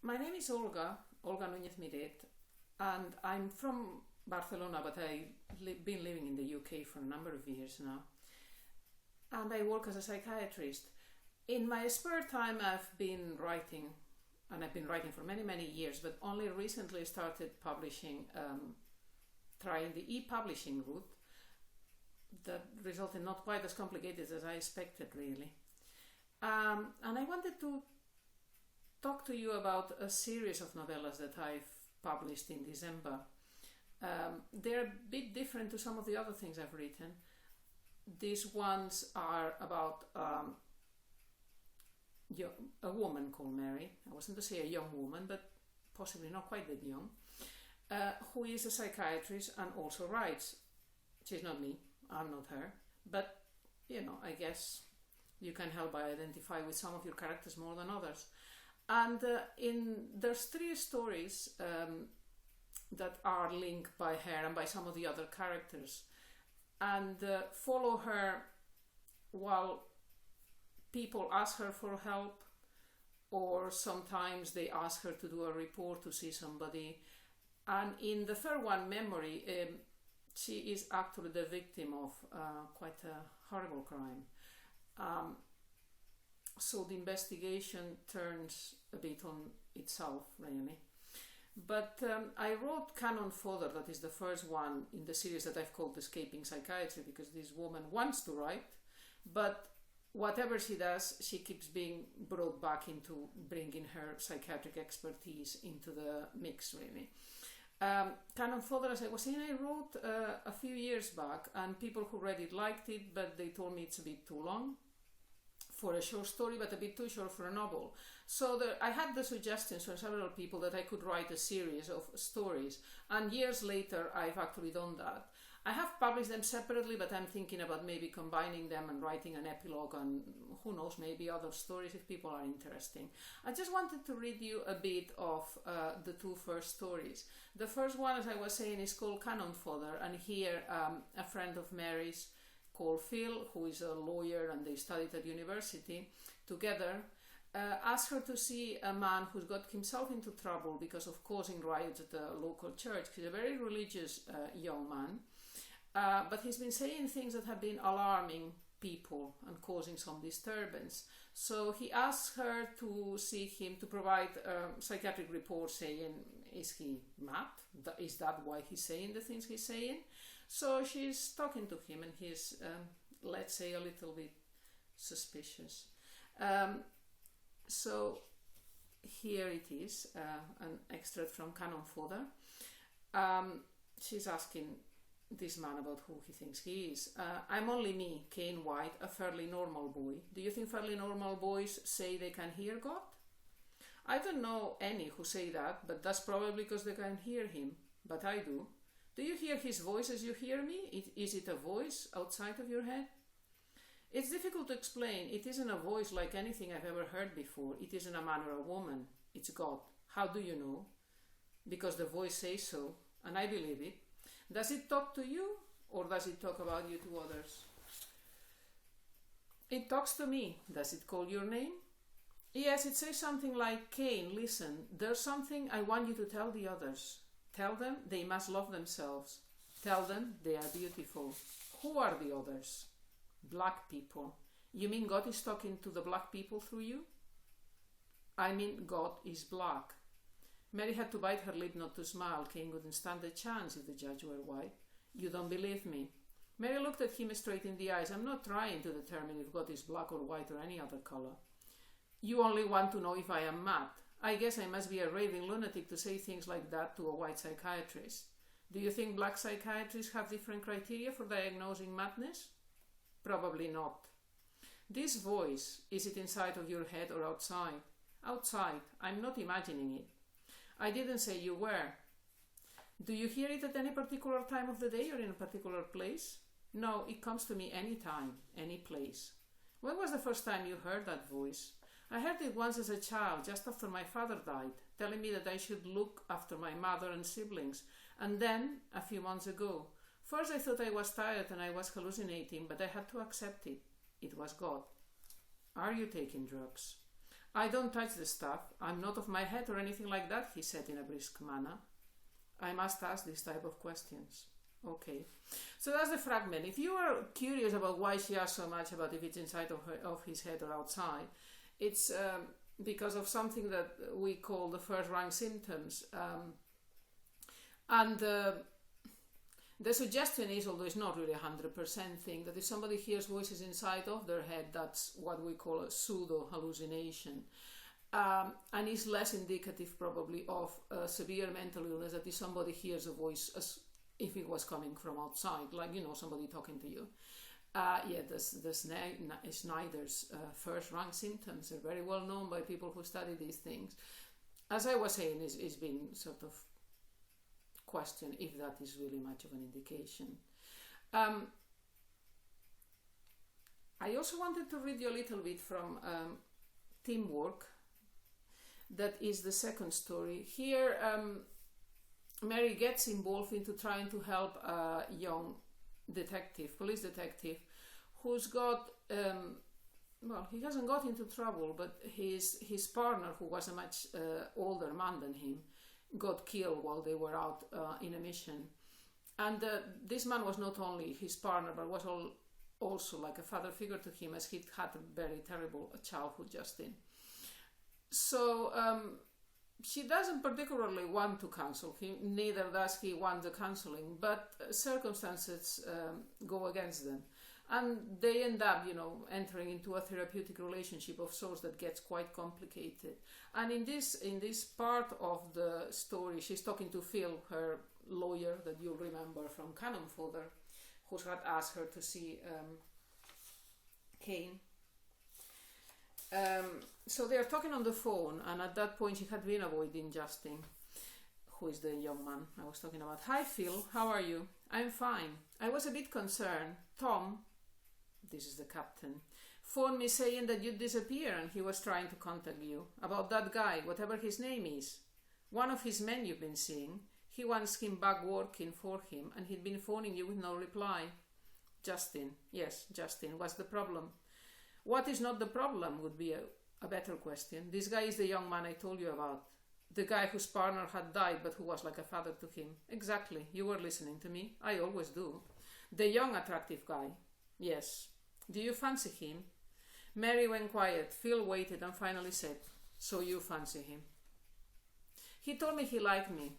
My name is Olga Núñez Miret, and I'm from Barcelona, but I've been living in the UK for a number of years now. And I work as a psychiatrist. In my spare time, I've been writing, and I've been writing for many, many years, but only recently started publishing, trying the e-publishing route. That resulted not quite as complicated as I expected, really. And I wanted to talk to you about a series of novellas that I've published in December. They're a bit different to some of the other things I've written. These ones are about a woman called Mary. I wasn't to say a young woman, but possibly not quite that young, who is a psychiatrist and also writes. She's not me, I'm not her, but I guess you can help by identify with some of your characters more than others. And there's three stories that are linked by her and by some of the other characters, and follow her while people ask her for help, or sometimes they ask her to do a report to see somebody. And in the third one, Memory, she is actually the victim of quite a horrible crime. So the investigation turns a bit on itself, really. But I wrote Cannon Fodder, that is the first one in the series that I've called Escaping Psychiatry, because this woman wants to write, but whatever she does, she keeps being brought back into bringing her psychiatric expertise into the mix, really. Cannon Fodder, as I was saying, I wrote a few years back, and people who read it liked it, but they told me it's a bit too long for a short story, but a bit too short for a novel. So I had the suggestions from several people that I could write a series of stories, and years later I've actually done that. I have published them separately, but I'm thinking about maybe combining them and writing an epilogue, and who knows, maybe other stories if people are interested. I just wanted to read you a bit of the two first stories. The first one, as I was saying, is called Cannon Fodder, and here a friend of Mary's called Phil, who is a lawyer and they studied at university together, asked her to see a man who's got himself into trouble because of causing riots at the local church. He's a very religious young man, but he's been saying things that have been alarming people and causing some disturbance. So he asked her to see him, to provide a psychiatric report saying, is he mad? Is that why he's saying the things he's saying? So she's talking to him, and he's, let's say, a little bit suspicious. So here it is, an excerpt from Cannon Fodder. She's asking this man about who he thinks he is. I'm only me, Kane White, a fairly normal boy. Do you think fairly normal boys say they can hear God? I don't know any who say that, but that's probably because they can hear him. But I do. Do you hear his voice as you hear me? Is it a voice outside of your head? It's difficult to explain. It isn't a voice like anything I've ever heard before. It isn't a man or a woman. It's God. How do you know? Because the voice says so, and I believe it. Does it talk to you, or does it talk about you to others? It talks to me. Does it call your name? Yes, it says something like, Cain, listen, there's something I want you to tell the others. Tell them they must love themselves. Tell them they are beautiful. Who are the others? Black people. You mean God is talking to the black people through you? I mean God is black. Mary had to bite her lip not to smile. Cain wouldn't stand a chance if the judge were white. You don't believe me? Mary looked at him straight in the eyes. I'm not trying to determine if God is black or white or any other color. You only want to know if I am mad. I guess I must be a raving lunatic to say things like that to a white psychiatrist. Do you think black psychiatrists have different criteria for diagnosing madness? Probably not. This voice, is it inside of your head or outside? Outside. I'm not imagining it. I didn't say you were. Do you hear it at any particular time of the day or in a particular place? No, it comes to me any time, any place. When was the first time you heard that voice? I heard it once as a child, just after my father died, telling me that I should look after my mother and siblings, and then, a few months ago. First I thought I was tired and I was hallucinating, but I had to accept it. It was God. Are you taking drugs? I don't touch the stuff. I'm not of my head or anything like that, he said in a brisk manner. I must ask this type of questions. Okay, so that's the fragment. If you are curious about why she asks so much about if it's inside of his head or outside, it's because of something that we call the first rank symptoms. And the suggestion is, although it's not really a 100% thing, that if somebody hears voices inside of their head, that's what we call a pseudo hallucination. And is less indicative probably of severe mental illness, that if somebody hears a voice as if it was coming from outside, like, somebody talking to you. The Snyder's first rank symptoms are very well known by people who study these things. As I was saying, it's been sort of questioned if that is really much of an indication. I also wanted to read you a little bit from Teamwork. That is the second story. Here, Mary gets involved into trying to help a young police detective, who's got, he hasn't got into trouble, but his partner, who was a much older man than him, got killed while they were out in a mission. And this man was not only his partner, but was also like a father figure to him, as he'd had a very terrible childhood, Justin. So she doesn't particularly want to counsel him, neither does he want the counseling, but circumstances go against them. And they end up, entering into a therapeutic relationship of sorts that gets quite complicated. And in this part of the story, she's talking to Phil, her lawyer that you'll remember from Cannon Fodder, who had asked her to see Kane. So they are talking on the phone, and at that point she had been avoiding Justin, who is the young man I was talking about. Hi Phil, how are you? I'm fine. I was a bit concerned. Tom, this is the captain, phoned me saying that you'd disappear and he was trying to contact you about that guy, whatever his name is. One of his men you've been seeing. He wants him back working for him, and he'd been phoning you with no reply. Justin. Yes, Justin. What's the problem? What is not the problem would be a better question. This guy is the young man I told you about. The guy whose partner had died, but who was like a father to him. Exactly. You were listening to me. I always do. The young, attractive guy. Yes. Do you fancy him? Mary went quiet. Phil waited and finally said, so you fancy him? He told me he liked me.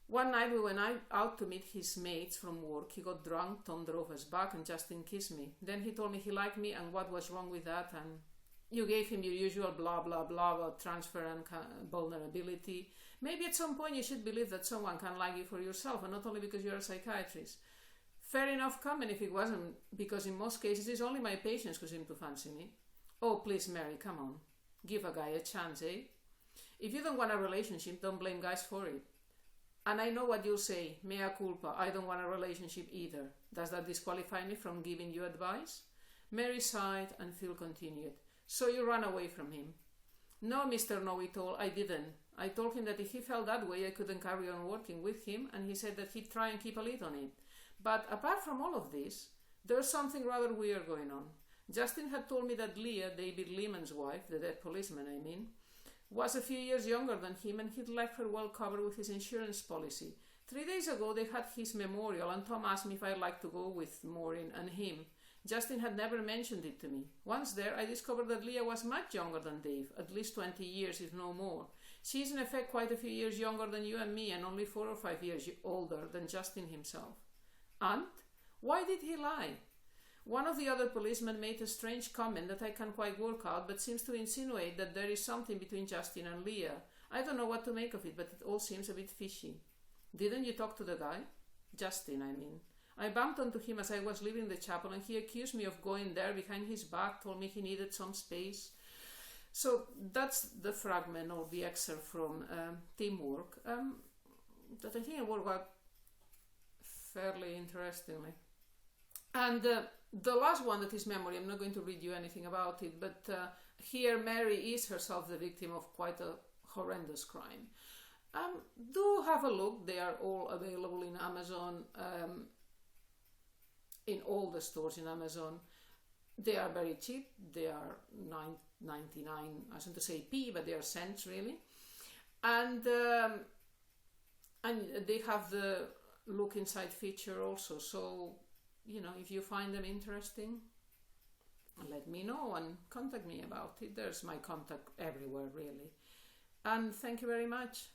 One night we went out to meet his mates from work. He got drunk, Tom drove us back, and Justin kissed me. Then he told me he liked me and what was wrong with that, and you gave him your usual blah blah blah about transfer and vulnerability. Maybe at some point you should believe that someone can like you for yourself, and not only because you're a psychiatrist. Fair enough comment if it wasn't, because in most cases it's only my patients who seem to fancy me. Oh please Mary, come on. Give a guy a chance, eh? If you don't want a relationship, don't blame guys for it. And I know what you'll say, mea culpa, I don't want a relationship either. Does that disqualify me from giving you advice? Mary sighed and Phil continued. So you ran away from him? No, Mr. Know-it-all, I didn't. I told him that if he felt that way I couldn't carry on working with him, and he said that he'd try and keep a lid on it. But apart from all of this, there's something rather weird going on. Justin had told me that Leah, David Lehman's wife, the dead policeman I mean, was a few years younger than him, and he'd left her well covered with his insurance policy. 3 days ago they had his memorial, and Tom asked me if I'd like to go with Maureen and him. Justin had never mentioned it to me. Once there, I discovered that Leah was much younger than Dave, at least 20 years, if no more. She's in effect quite a few years younger than you and me, and only 4 or 5 years older than Justin himself. And? Why did he lie? One of the other policemen made a strange comment that I can't quite work out, but seems to insinuate that there is something between Justin and Leah. I don't know what to make of it, but it all seems a bit fishy. Didn't you talk to the guy? Justin, I mean. I bumped into him as I was leaving the chapel, and he accused me of going there behind his back, told me he needed some space. So that's the fragment or the excerpt from Teamwork that I think it worked out fairly interestingly. And the last one, that is memory. I'm not going to read you anything about it, but here Mary is herself the victim of quite a horrendous crime. Do have a look. They are all available in Amazon, in all the stores in Amazon. They are very cheap. They are 9.99, I was going to say p, but they are cents really. And they have the look inside feature also. So, you know, if you find them interesting, let me know and contact me about it. There's my contact everywhere really. And thank you very much.